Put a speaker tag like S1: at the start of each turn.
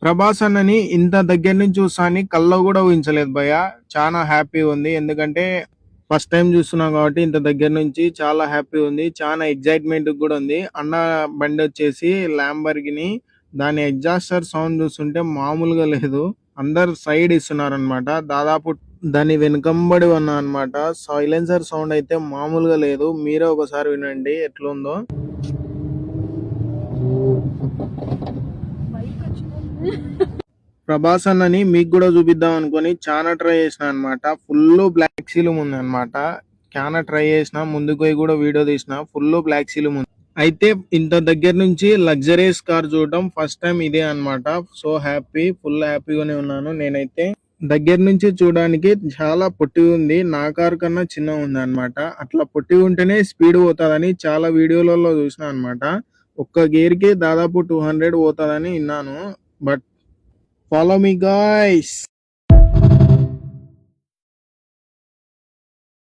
S1: ప్రభాస్ అన్నని ఇంత దగ్గర నుంచి చూస్తా అని కల్లో కూడా ఊహించలేదు భయ్య. చాలా హ్యాపీ ఉంది. ఎందుకంటే ఫస్ట్ టైం చూస్తున్నాం కాబట్టి ఇంత దగ్గర నుంచి చాలా హ్యాపీ ఉంది. చాలా ఎగ్జైట్మెంట్ కూడా ఉంది. అన్న బండి వచ్చేసి ల్యాంబర్గిని. దాని ఎగ్జాస్టర్ సౌండ్ చూస్తుంటే మామూలుగా లేదు. అందరు సైడ్ ఇస్తున్నారనమాట. దాదాపు దాని వెనుకంబడి ఉన్నా అనమాట. సైలెన్సర్ సౌండ్ అయితే మామూలుగా లేదు. మీరే ఒకసారి వినండి ఎట్లుందో. ప్రభాస్ అన్నని మీకు కూడా చూపిద్దాం అనుకొని చాలా ట్రై చేసిన అనమాట. ఫుల్ బ్లాక్ సీలుమ్ ఉంది అనమాట. చాలా ట్రై చేసిన, ముందుకు పోయి కూడా వీడియో తీసిన. ఫుల్ బ్లాక్ సీలుమ్ ఉంది. అయితే ఇంత దగ్గర నుంచి లగ్జరీస్ కార్ చూడటం ఫస్ట్ టైం ఇదే అనమాట. సో హ్యాపీ, ఫుల్ హ్యాపీగానే ఉన్నాను నేనైతే. దగ్గర నుంచి చూడడానికి చాలా పొట్టి ఉంది. నా కార్ కన్నా చిన్న ఉంది అనమాట. అట్లా పొట్టి ఉంటేనే స్పీడ్ పోతుందని చాలా వీడియోలలో చూసిన అనమాట. ఒక్క గేర్ కి దాదాపు 200 పోతుందని విన్నాను. But follow me guys.